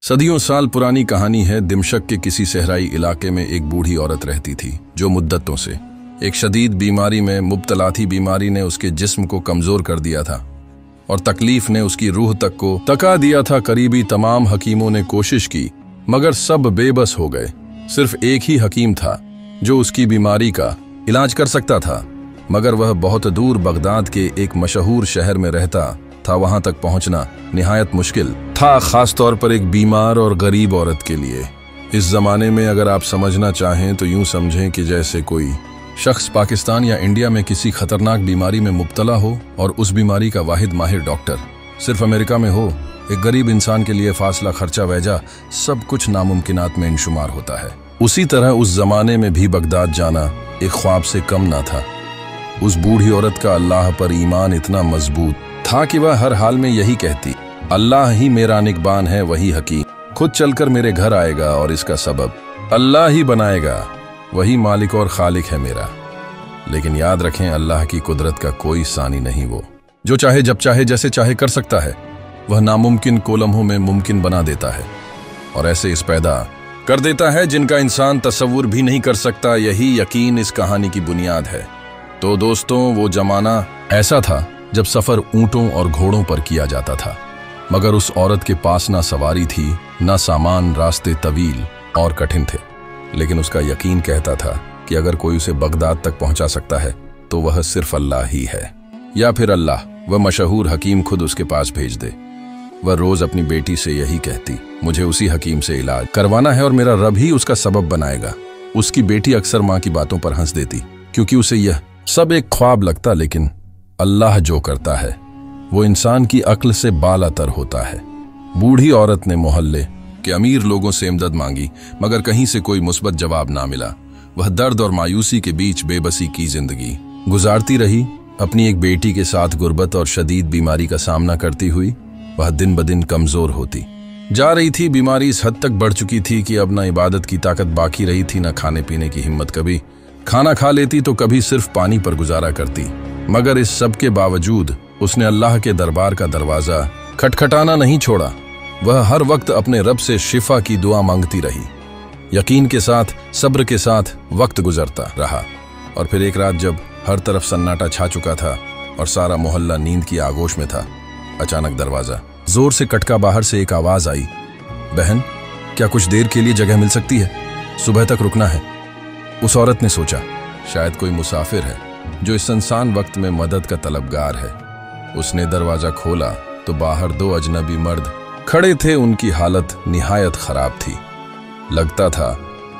सदियों साल पुरानी कहानी है। दिमशक के किसी सहराई इलाके में एक बूढ़ी औरत रहती थी जो मुद्दतों से एक शदीद बीमारी में मुब्तला थी। बीमारी ने उसके जिस्म को कमजोर कर दिया था और तकलीफ ने उसकी रूह तक को तका दिया था। करीबी तमाम हकीमों ने कोशिश की मगर सब बेबस हो गए। सिर्फ एक ही हकीम था जो उसकी बीमारी का इलाज कर सकता था, मगर वह बहुत दूर बगदाद के एक मशहूर शहर में रहता था। वहां तक पहुंचना निहायत मुश्किल था, खास तौर पर एक बीमार और गरीब औरत के लिए। इस जमाने में अगर आप समझना चाहें तो यूं समझें कि जैसे कोई शख्स पाकिस्तान या इंडिया में किसी खतरनाक बीमारी में मुब्तला हो और उस बीमारी का वाहिद माहिर डॉक्टर सिर्फ अमेरिका में हो। एक गरीब इंसान के लिए फासला, खर्चा, वजह सब कुछ नामुमकिनात में इंशुमार होता है। उसी तरह उस जमाने में भी बगदाद जाना एक ख्वाब से कम ना था। उस बूढ़ी औरत का अल्लाह पर ईमान इतना मजबूत था कि वह हर हाल में यही कहती, अल्लाह ही मेरा निगबान है, वही हकीम खुद चलकर मेरे घर आएगा और इसका सबब अल्लाह ही बनाएगा, वही मालिक और खालिक है मेरा। लेकिन याद रखें, अल्लाह की कुदरत का कोई सानी नहीं। वो जो चाहे जब चाहे जैसे चाहे कर सकता है। वह नामुमकिन को लम्हों में मुमकिन बना देता है और ऐसे इस पैदा कर देता है जिनका इंसान तसव्वुर भी नहीं कर सकता। यही यकीन इस कहानी की बुनियाद है। तो दोस्तों, वो जमाना ऐसा था जब सफर ऊंटों और घोड़ों पर किया जाता था, मगर उस औरत के पास ना सवारी थी ना सामान। रास्ते तवील और कठिन थे, लेकिन उसका यकीन कहता था कि अगर कोई उसे बगदाद तक पहुंचा सकता है तो वह सिर्फ अल्लाह ही है, या फिर अल्लाह वह मशहूर हकीम खुद उसके पास भेज दे। वह रोज अपनी बेटी से यही कहती, मुझे उसी हकीम से इलाज करवाना है और मेरा रब ही उसका सबब बनाएगा। उसकी बेटी अक्सर माँ की बातों पर हंस देती, क्योंकि उसे यह सब एक ख्वाब लगता। लेकिन अल्लाह जो करता है वो इंसान की अक्ल से बालातर होता है। बूढ़ी औरत ने मोहल्ले के अमीर लोगों से इमदद मांगी, मगर कहीं से कोई मुस्बत जवाब ना मिला। वह दर्द और मायूसी के बीच बेबसी की जिंदगी गुजारती रही। अपनी एक बेटी के साथ गुर्बत और शदीद बीमारी का सामना करती हुई वह दिन ब दिन कमजोर होती जा रही थी। बीमारी इस हद तक बढ़ चुकी थी कि अब ना इबादत की ताकत बाकी रही थी, ना खाने पीने की हिम्मत। कभी खाना खा लेती तो कभी सिर्फ पानी पर गुजारा करती। मगर इस सब के बावजूद उसने अल्लाह के दरबार का दरवाजा खटखटाना नहीं छोड़ा। वह हर वक्त अपने रब से शिफा की दुआ मांगती रही। यकीन के साथ, सब्र के साथ वक्त गुजरता रहा। और फिर एक रात जब हर तरफ सन्नाटा छा चुका था और सारा मोहल्ला नींद की आगोश में था, अचानक दरवाजा जोर से खटका। बाहर से एक आवाज आई, बहन, क्या कुछ देर के लिए जगह मिल सकती है? सुबह तक रुकना है। उस औरत ने सोचा, शायद कोई मुसाफिर है जो इस सुनसान वक्त में मदद का तलबगार है। उसने दरवाजा खोला तो बाहर दो अजनबी मर्द खड़े थे। उनकी हालत निहायत खराब थी। लगता था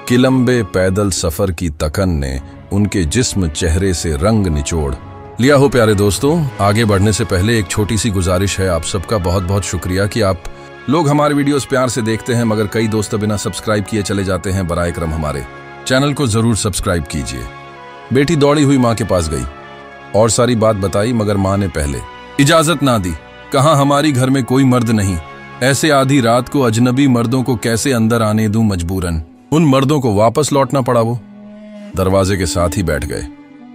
कि लंबे पैदल सफर की तकन ने उनके जिस्म चेहरे से रंग निचोड़ लिया हो। प्यारे दोस्तों, आगे बढ़ने से पहले एक छोटी सी गुजारिश है। आप सबका बहुत बहुत शुक्रिया कि आप लोग हमारे वीडियोस प्यार से देखते हैं, मगर कई दोस्त बिना सब्सक्राइब किए चले जाते हैं। बराए करम हमारे चैनल को जरूर सब्सक्राइब कीजिए। बेटी दौड़ी हुई माँ के पास गई और सारी बात बताई, मगर माँ ने पहले इजाजत ना दी। कहा, हमारी घर में कोई मर्द नहीं, ऐसे आधी रात को अजनबी मर्दों को कैसे अंदर आने दूं? मजबूरन उन मर्दों को वापस लौटना पड़ा। वो दरवाजे के साथ ही बैठ गए।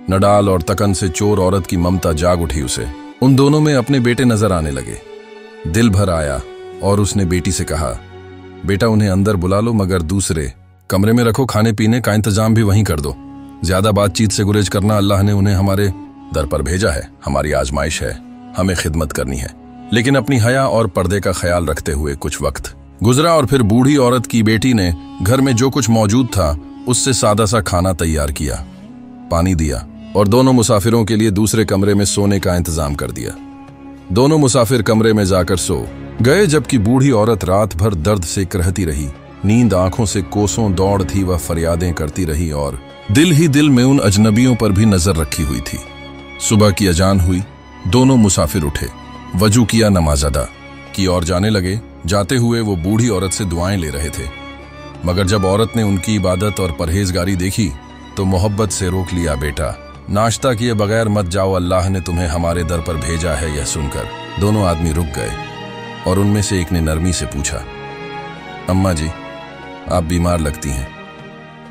नडाल और तकन से चोर औरत की ममता जाग उठी उसे। उन दोनों में अपने बेटे नजर आने लगे। दिल भर आया और उसने बेटी से कहा, बेटा, उन्हें अंदर बुला लो, मगर दूसरे कमरे में रखो। खाने पीने का इंतजाम भी वहीं कर दो। ज्यादा बातचीत से गुरेज करना। अल्लाह ने उन्हें हमारे दर पर भेजा है, हमारी आजमाइश है, हमें खिदमत करनी है। लेकिन अपनी हया और पर्दे का ख्याल रखते हुए कुछ वक्त गुजरा और फिर बूढ़ी औरत की बेटी ने घर में जो कुछ मौजूद था उससे सादा सा खाना तैयार किया, पानी दिया और दोनों मुसाफिरों के लिए दूसरे कमरे में सोने का इंतजाम कर दिया। दोनों मुसाफिर कमरे में जाकर सो गए, जबकि बूढ़ी औरत रात भर दर्द से करहती रही। नींद आंखों से कोसों दौड़ थी। वह फरियादें करती रही और दिल ही दिल में उन अजनबियों पर भी नजर रखी हुई थी। सुबह की अजान हुई। दोनों मुसाफिर उठे, वजू किया, नमाज अदा की और जाने लगे। जाते हुए वो बूढ़ी औरत से दुआएं ले रहे थे, मगर जब औरत ने उनकी इबादत और परहेजगारी देखी तो मोहब्बत से रोक लिया। बेटा, नाश्ता किए बगैर मत जाओ, अल्लाह ने तुम्हें हमारे दर पर भेजा है। यह सुनकर दोनों आदमी रुक गए और उनमें से एक ने नरमी से पूछा, अम्मा जी, आप बीमार लगती हैं,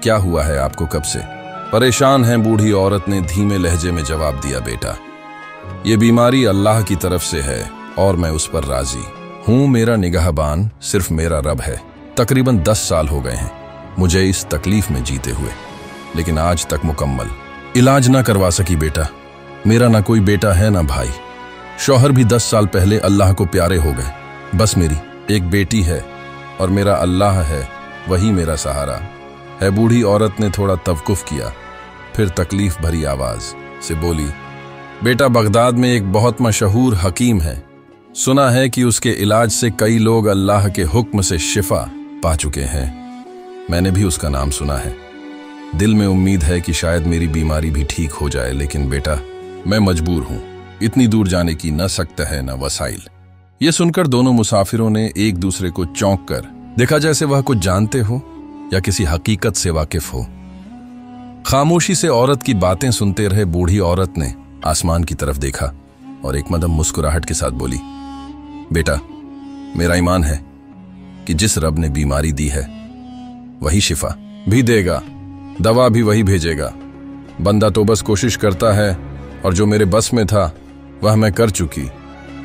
क्या हुआ है आपको? कब से परेशान हैं? बूढ़ी औरत ने धीमे लहजे में जवाब दिया, बेटा, ये बीमारी अल्लाह की तरफ से है और मैं उस पर राजी हूं मेरा निगाहबान सिर्फ मेरा रब है। तकरीबन 10 साल हो गए हैं मुझे इस तकलीफ में जीते हुए, लेकिन आज तक मुकम्मल इलाज ना करवा सकी बेटा। मेरा ना कोई बेटा है ना भाई। शौहर भी 10 साल पहले अल्लाह को प्यारे हो गए। बस मेरी एक बेटी है और मेरा अल्लाह है, वही मेरा सहारा है। बूढ़ी औरत ने थोड़ा तवकुफ किया, फिर तकलीफ भरी आवाज से बोली, बेटा बगदाद में एक बहुत मशहूर हकीम है। सुना है कि उसके इलाज से कई लोग अल्लाह के हुक्म से शिफा पा चुके हैं। मैंने भी उसका नाम सुना है। दिल में उम्मीद है कि शायद मेरी बीमारी भी ठीक हो जाए, लेकिन बेटा मैं मजबूर हूं। इतनी दूर जाने की न सकत है न वसाइल। ये सुनकर दोनों मुसाफिरों ने एक दूसरे को चौंक कर देखा, जैसे वह कुछ जानते हो या किसी हकीकत से वाकिफ हो। खामोशी से औरत की बातें सुनते रहे बूढ़ी औरत ने आसमान की तरफ देखा और एक मदम मुस्कुराहट के साथ बोली, बेटा मेरा ईमान है कि जिस रब ने बीमारी दी है वही शिफा भी देगा, दवा भी वही भेजेगा। बंदा तो बस कोशिश करता है और जो मेरे बस में था वह मैं कर चुकी।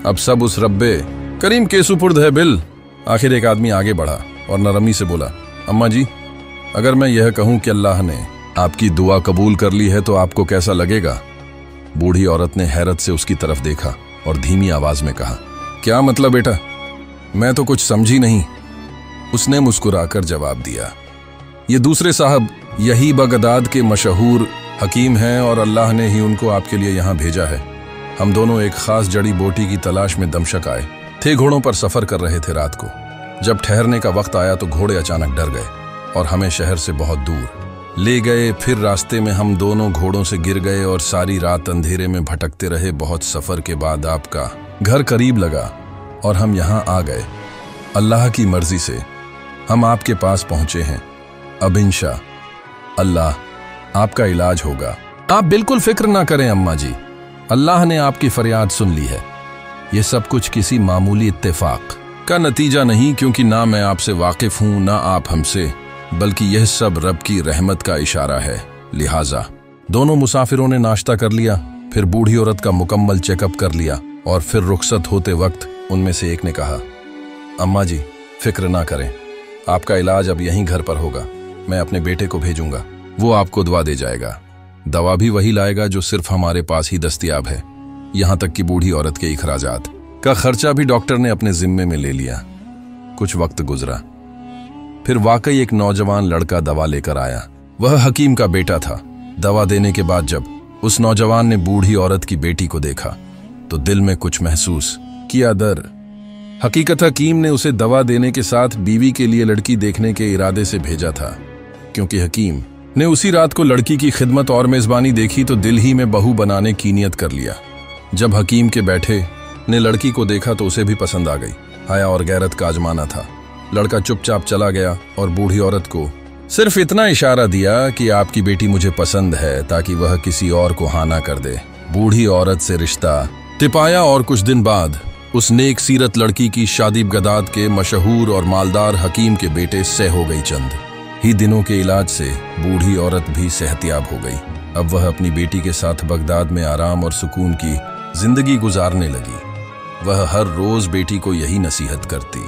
अब सब उस रब्बे करीम के सुपुर्द है बिल। आखिर एक आदमी आगे बढ़ा और नरमी से बोला, अम्मा जी अगर मैं यह कहूं कि अल्लाह ने आपकी दुआ कबूल कर ली है तो आपको कैसा लगेगा? बूढ़ी औरत ने हैरत से उसकी तरफ देखा और धीमी आवाज में कहा, क्या मतलब बेटा? मैं तो कुछ समझी नहीं। उसने मुस्कुराकर जवाब दिया, ये दूसरे साहब यही बगदाद के मशहूर हकीम हैं और अल्लाह ने ही उनको आपके लिए यहाँ भेजा है। हम दोनों एक खास जड़ी बूटी की तलाश में दमशक आए थे। घोड़ों पर सफर कर रहे थे। रात को जब ठहरने का वक्त आया तो घोड़े अचानक डर गए और हमें शहर से बहुत दूर ले गए। फिर रास्ते में हम दोनों घोड़ों से गिर गए और सारी रात अंधेरे में भटकते रहे। बहुत सफर के बाद आपका घर करीब लगा और हम यहाँ आ गए। अल्लाह की मर्जी से हम आपके पास पहुंचे हैं। अब इंशाअल्लाह अल्लाह आपका इलाज होगा। आप बिल्कुल फिक्र ना करें अम्मा जी, अल्लाह ने आपकी फरियाद सुन ली है। ये सब कुछ किसी मामूली इत्तेफाक का नतीजा नहीं, क्योंकि ना मैं आपसे वाकिफ हूं ना आप हमसे, बल्कि यह सब रब की रहमत का इशारा है। लिहाजा दोनों मुसाफिरों ने नाश्ता कर लिया, फिर बूढ़ी औरत का मुकम्मल चेकअप कर लिया और फिर रुखसत होते वक्त उनमें से एक ने कहा, अम्मा जी फिक्र ना करें, आपका इलाज अब यहीं घर पर होगा। मैं अपने बेटे को भेजूंगा, वो आपको दवा दे जाएगा। दवा भी वही लाएगा जो सिर्फ हमारे पास ही दस्तयाब है। यहां तक कि बूढ़ी औरत के इखराजात का खर्चा भी डॉक्टर ने अपने जिम्मे में ले लिया। कुछ वक्त गुजरा, फिर वाकई एक नौजवान लड़का दवा लेकर आया। वह हकीम का बेटा था। दवा देने के बाद जब उस नौजवान ने बूढ़ी औरत की बेटी को देखा तो दिल में कुछ महसूस किया। दर हकीकत हकीम ने उसे दवा देने के साथ बीवी के लिए लड़की देखने के इरादे से भेजा था, क्योंकि हकीम ने उसी रात को लड़की की खिदमत और मेजबानी देखी तो दिल ही में बहू बनाने की नियत कर लिया। जब हकीम के बेटे ने लड़की को देखा तो उसे भी पसंद आ गई। हया और गैरत का आजमाना था। लड़का चुपचाप चला गया और बूढ़ी औरत को सिर्फ इतना इशारा दिया कि आपकी बेटी मुझे पसंद है, ताकि वह किसी और को हाँ ना कर दे। बूढ़ी औरत से रिश्ता तिपाया और कुछ दिन बाद उस नेक सीरत लड़की की शादी बगदाद के मशहूर और मालदार हकीम के बेटे से हो गई। चंद ही दिनों के इलाज से बूढ़ी औरत भी सेहतियाब हो गई। अब वह अपनी बेटी के साथ बगदाद में आराम और सुकून की जिंदगी गुजारने लगी। वह हर रोज बेटी को यही नसीहत करती,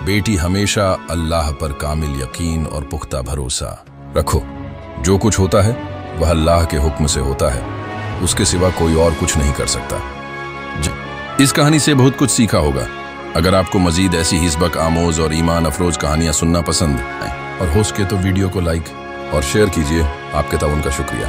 बेटी हमेशा अल्लाह पर कामिल यकीन और पुख्ता भरोसा रखो। जो कुछ होता है वह अल्लाह के हुक्म से होता है, उसके सिवा कोई और कुछ नहीं कर सकता। इस कहानी से बहुत कुछ सीखा होगा। अगर आपको मजीद ऐसी हिस्बक आमोज और ईमान अफरोज कहानियां सुनना पसंद आए और हो सके तो वीडियो को लाइक और शेयर कीजिए। आपके ताउन का शुक्रिया।